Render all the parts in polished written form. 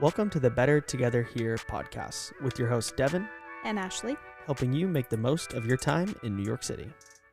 Welcome to the Better Together Here podcast with your hosts Devin and Ashley, helping you make the most of your time in New York City.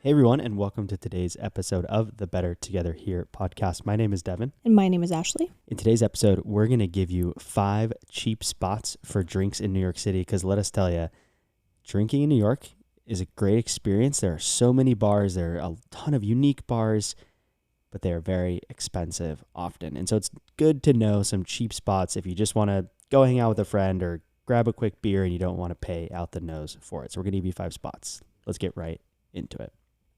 Hey everyone, and welcome to today's episode of the Better Together Here podcast. My name is Devin. And my name is Ashley. In today's episode, we're going to give you 5 cheap spots for drinks in New York City, because let us tell you, drinking in New York is a great experience. There are so many bars. There are a ton of unique bars, but they are very expensive often. And so it's good to know some cheap spots if you just want to go hang out with a friend or grab a quick beer and you don't want to pay out the nose for it. So we're going to give you 5 spots. Let's get right into it.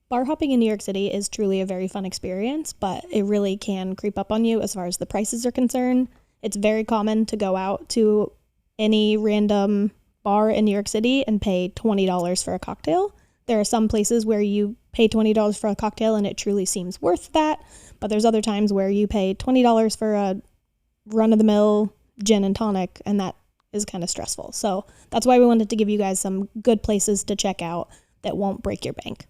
Bar hopping in New York City is truly a very fun experience, but it really can creep up on you as far as the prices are concerned. It's very common to go out to any random bar in New York City and pay $20 for a cocktail. There are some places where you pay $20 for a cocktail and it truly seems worth that, but there's other times where you pay $20 for a run-of-the-mill gin and tonic, and that is kind of stressful. So that's why we wanted to give you guys some good places to check out that won't break your bank.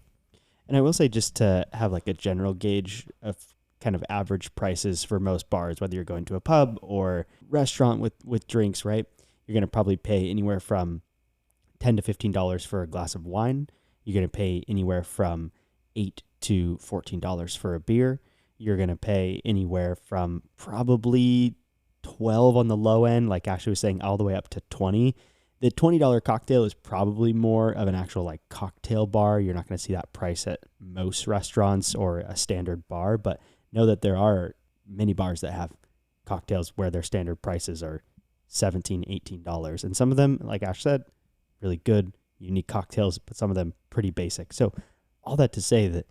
And I will say, just to have like a general gauge of kind of average prices for most bars, whether you're going to a pub or restaurant with drinks, right? You're going to probably pay anywhere from $10 to $15 for a glass of wine. You're going to pay anywhere from $8 to $14 for a beer. You're going to pay anywhere from probably $12 on the low end, like Ashley was saying, all the way up to $20. The $20 cocktail is probably more of an actual like cocktail bar. You're not going to see that price at most restaurants or a standard bar, but know that there are many bars that have cocktails where their standard prices are $17, $18. And some of them, like Ash said, really good, unique cocktails, but some of them pretty basic. So all that to say that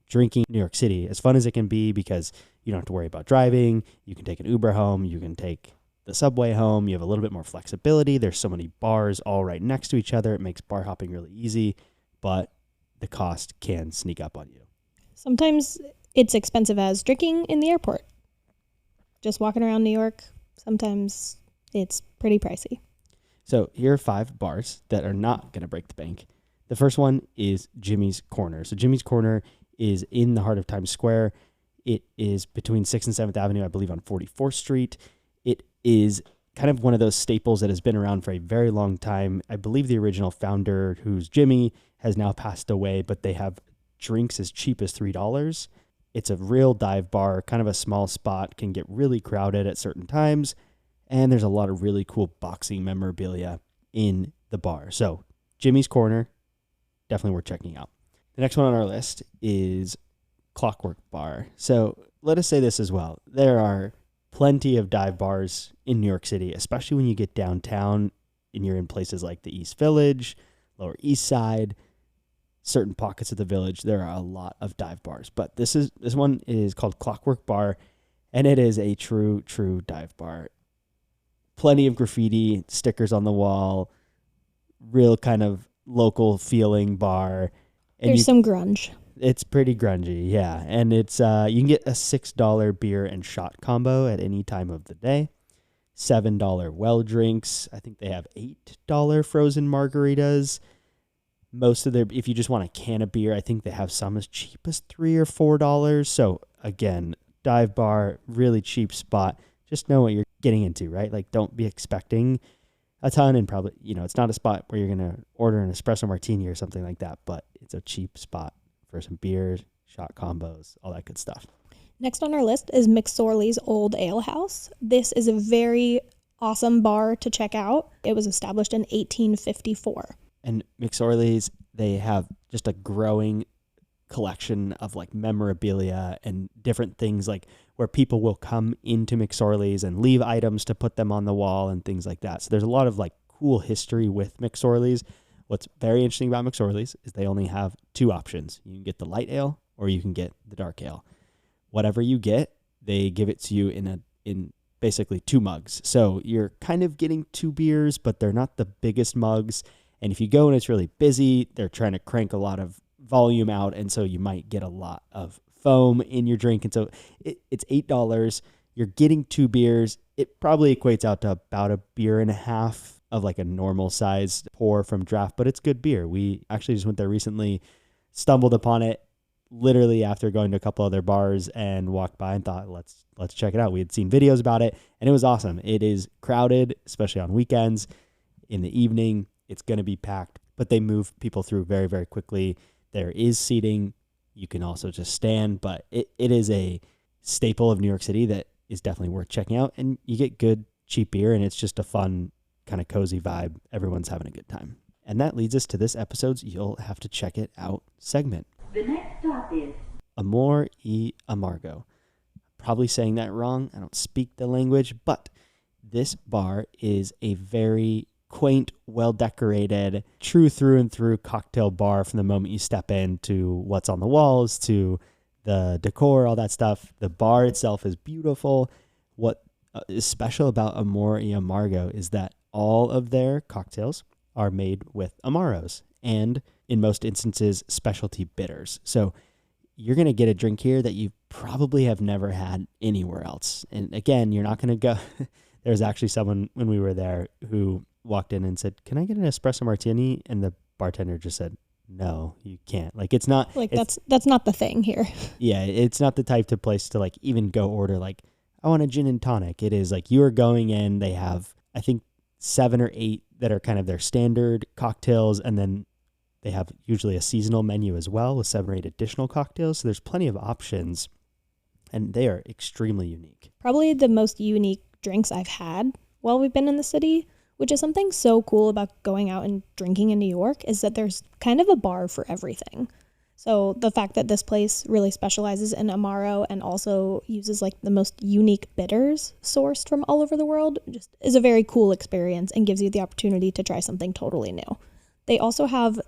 drinking in New York City, as fun as it can be, because you don't have to worry about driving, you can take an Uber home, you can take the subway home, you have a little bit more flexibility. There's so many bars all right next to each other. It makes bar hopping really easy, but the cost can sneak up on you. Sometimes it's expensive as drinking in the airport. Just walking around New York, sometimes it's pretty pricey. So here are 5 bars that are not going to break the bank. The first one is Jimmy's Corner. So Jimmy's Corner is in the heart of Times Square. It is between 6th and 7th Avenue, I believe, on 44th Street. It is kind of one of those staples that has been around for a very long time. I believe the original founder, who's Jimmy, has now passed away, but they have drinks as cheap as $3. It's a real dive bar, kind of a small spot, can get really crowded at certain times, and there's a lot of really cool boxing memorabilia in the bar. So Jimmy's Corner, definitely worth checking out. The next one on our list is Clockwork Bar. So let us say this as well. There are plenty of dive bars in New York City, especially when you get downtown and you're in places like the East Village, Lower East Side, certain pockets of the village. There are a lot of dive bars, but this one is called Clockwork Bar, and it is a true dive bar. Plenty of graffiti, stickers on the wall, real kind of local feeling bar. And There's some grunge. It's pretty grungy, yeah. And it's you can get a $6 beer and shot combo at any time of the day. $7 well drinks. I think they have $8 frozen margaritas. Most of if you just want a can of beer, I think they have some as cheap as $3 or $4. So again, dive bar, really cheap spot. Just know what you're getting into, right? Like, don't be expecting a ton, and probably, it's not a spot where you're going to order an espresso martini or something like that, but it's a cheap spot for some beers, shot combos, all that good stuff. Next on our list is McSorley's Old Ale House. This is a very awesome bar to check out. It was established in 1854. And McSorley's, they have just a growing collection of like memorabilia and different things, like where people will come into McSorley's and leave items to put them on the wall and things like that. So there's a lot of like cool history with McSorley's. What's very interesting about McSorley's is they only have 2 options. You can get the light ale or you can get the dark ale. Whatever you get, they give it to you in basically 2 mugs. So you're kind of getting 2 beers, but they're not the biggest mugs. And if you go and it's really busy, they're trying to crank a lot of volume out, and so you might get a lot of foam in your drink. And so it's $8. You're getting 2 beers. It probably equates out to about a beer and a half of like a normal sized pour from draft, but it's good beer. We actually just went there recently, stumbled upon it, literally after going to a couple other bars and walked by and thought, let's check it out. We had seen videos about it and it was awesome. It is crowded, especially on weekends. In the evening, it's going to be packed, but they move people through very, very quickly. There is seating. You can also just stand, but it is a staple of New York City that is definitely worth checking out. And you get good, cheap beer, and it's just a fun, kind of cozy vibe. Everyone's having a good time. And that leads us to this episode's You'll Have to Check It Out segment. The next stop is Amor y Amargo. Probably saying that wrong. I don't speak the language, but this bar is a very quaint, well-decorated, true through and through cocktail bar from the moment you step in to what's on the walls, to the decor, all that stuff. The bar itself is beautiful. What is special about Amor y Amargo is that all of their cocktails are made with Amaros and, in most instances, specialty bitters. So you're going to get a drink here that you probably have never had anywhere else. And again, you're not going to go... There's actually someone when we were there who walked in and said, "Can I get an espresso martini?" And the bartender just said, "No, you can't." Like, it's not Like, that's not the thing here. Yeah, it's not the type of place to like even go order like, "I want a gin and tonic." It is like you are going in. They have, I think, 7 or 8 that are kind of their standard cocktails, and then they have usually a seasonal menu as well with 7 or 8 additional cocktails. So there's plenty of options, and they are extremely unique. Probably the most unique drinks I've had while we've been in the city, which is something so cool about going out and drinking in New York, is that there's kind of a bar for everything. So the fact that this place really specializes in Amaro and also uses like the most unique bitters sourced from all over the world just is a very cool experience and gives you the opportunity to try something totally new. They also have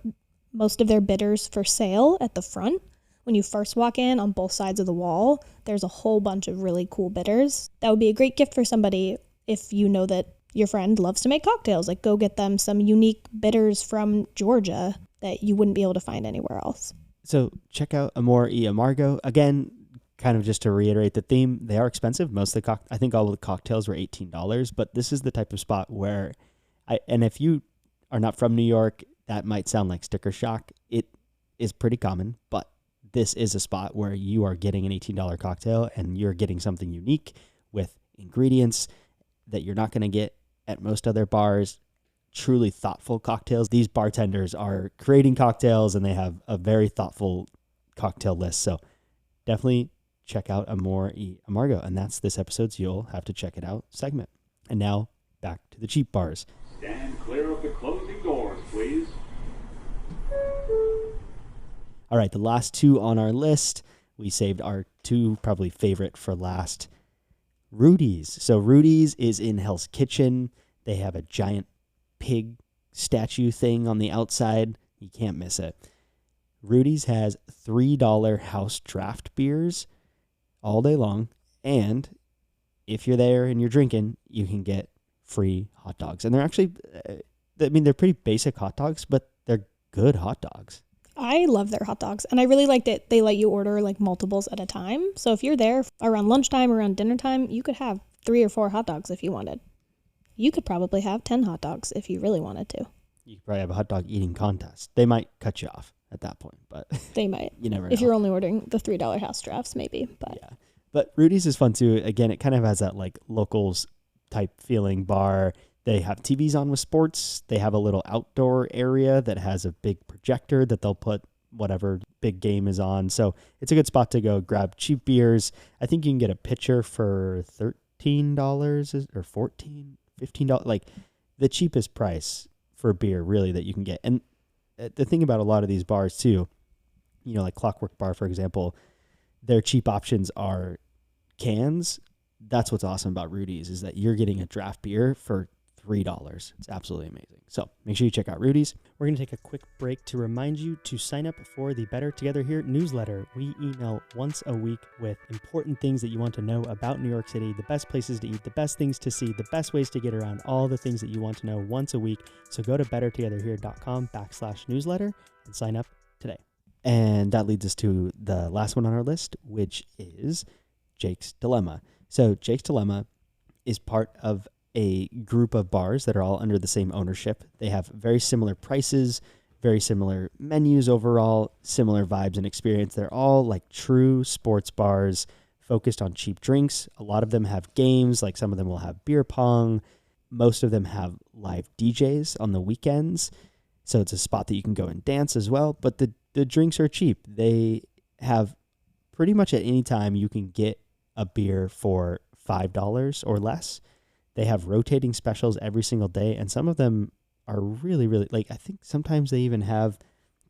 most of their bitters for sale at the front. When you first walk in, on both sides of the wall, there's a whole bunch of really cool bitters. That would be a great gift for somebody if you know that your friend loves to make cocktails. Like, go get them some unique bitters from Georgia that you wouldn't be able to find anywhere else. So check out Amor y Amargo. Again, kind of just to reiterate the theme, they are expensive. Most of the I think all of the cocktails were $18, but this is the type of spot where and if you are not from New York, that might sound like sticker shock. It is pretty common, but this is a spot where you are getting an $18 cocktail and you're getting something unique with ingredients that you're not going to get at most other bars. Truly thoughtful cocktails. These bartenders are creating cocktails and they have a very thoughtful cocktail list. So definitely check out Amor y Amargo. And that's this episode's You'll Have to Check It Out segment. And now back to the cheap bars. Stand clear of the closing doors, please. All right, the last 2 on our list, we saved our 2 probably favorite for last. Rudy's. So Rudy's is in Hell's Kitchen. They have a giant pig statue thing on the outside. You can't miss it. Rudy's has $3 house draft beers all day long. And if you're there and you're drinking, you can get free hot dogs. And they're actually, they're pretty basic hot dogs, but they're good hot dogs. I love their hot dogs, and I really like that they let you order like multiples at a time. So if you're there around lunchtime, around dinner time, you could have 3 or 4 hot dogs if you wanted. You could probably have 10 hot dogs if you really wanted to. You could probably have a hot dog eating contest. They might cut you off at that point, but They might. You never know. If you're only ordering the $3 house drafts, maybe. But yeah. But Rudy's is fun too. Again, it kind of has that like locals type feeling bar. They have TVs on with sports. They have a little outdoor area that has a big projector that they'll put whatever big game is on. So it's a good spot to go grab cheap beers. I think you can get a pitcher for $13 or $14, $15, like the cheapest price for beer really that you can get. And the thing about a lot of these bars too, you know, like Clockwork Bar, for example, their cheap options are cans. That's what's awesome about Rudy's is that you're getting a draft beer for $3. It's absolutely amazing. So make sure you check out Rudy's. We're going to take a quick break to remind you to sign up for the Better Together Here newsletter. We email once a week with important things that you want to know about New York City, the best places to eat, the best things to see, the best ways to get around, all the things that you want to know once a week. So go to bettertogetherhere.com/newsletter and sign up today. And that leads us to the last one on our list, which is Jake's Dilemma. So Jake's Dilemma is part of a group of bars that are all under the same ownership. They have very similar prices, Very similar menus overall, similar vibes and experience. They're all like true sports bars focused on cheap drinks. A lot of them have games, like some of them will have beer pong. Most of them have live DJs on the weekends. So it's a spot that you can go and dance as well. But the drinks are cheap. They have pretty much at any time you can get a beer for $5 or less. They have rotating specials every single day. And some of them are really, really, like, I think sometimes they even have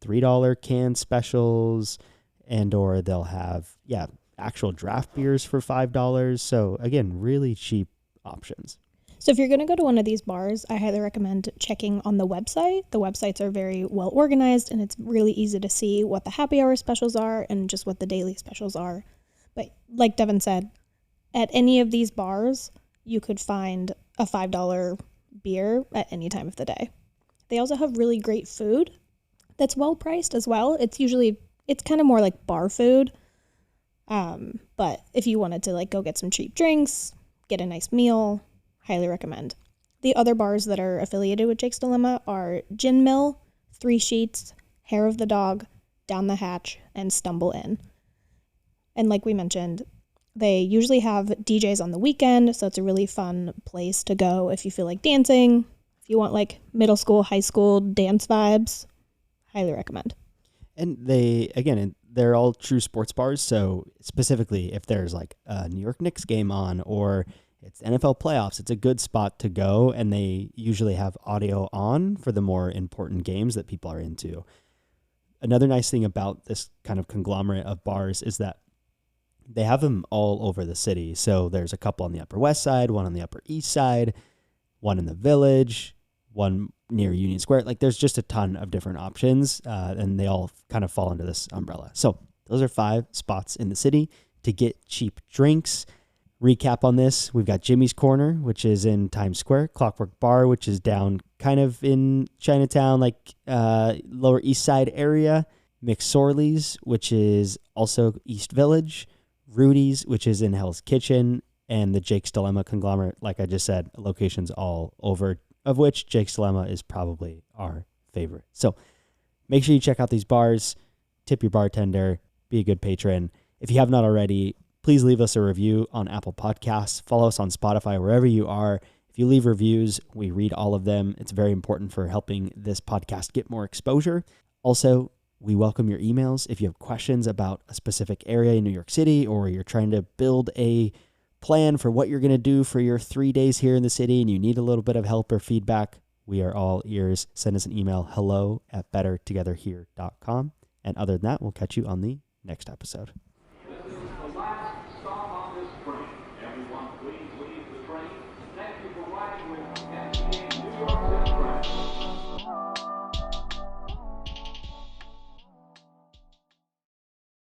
$3 can specials, and or they'll have, actual draft beers for $5. So again, really cheap options. So if you're going to go to one of these bars, I highly recommend checking on the website. The websites are very well organized, and it's really easy to see what the happy hour specials are and just what the daily specials are. But like Devin said, at any of these bars, you could find a $5 beer at any time of the day. They also have really great food that's well priced as well. It's kind of more like bar food. But if you wanted to like go get some cheap drinks, get a nice meal, highly recommend. The other bars that are affiliated with Jake's Dilemma are Gin Mill, Three Sheets, Hair of the Dog, Down the Hatch, and Stumble Inn. And like we mentioned, they usually have DJs on the weekend, so it's a really fun place to go if you feel like dancing. If you want like middle school, high school dance vibes, highly recommend. And they're all true sports bars. So specifically, if there's like a New York Knicks game on or it's NFL playoffs, it's a good spot to go. And they usually have audio on for the more important games that people are into. Another nice thing about this kind of conglomerate of bars is that they have them all over the city. So there's a couple on the Upper West Side, one on the Upper East Side, one in the Village, one near Union Square. Like there's just a ton of different options, and they all kind of fall under this umbrella. So those are 5 spots in the city to get cheap drinks. Recap on this, we've got Jimmy's Corner, which is in Times Square, Clockwork Bar, which is down kind of in Chinatown, like Lower East Side area, McSorley's, which is also East Village, Rudy's, which is in Hell's Kitchen, and the Jake's Dilemma conglomerate, like I just said, locations all over, of which Jake's Dilemma is probably our favorite. So make sure you check out these bars, tip your bartender, be a good patron. If you have not already, please leave us a review on Apple Podcasts. Follow us on Spotify, wherever you are. If you leave reviews, we read all of them. It's very important for helping this podcast get more exposure. Also, we welcome your emails. If you have questions about a specific area in New York City, or you're trying to build a plan for what you're going to do for your 3 days here in the city and you need a little bit of help or feedback, we are all ears. Send us an email, hello@bettertogetherhere.com. And other than that, we'll catch you on the next episode. This is the last stop on this train. Everyone, please leave the train. Thank you for riding with us.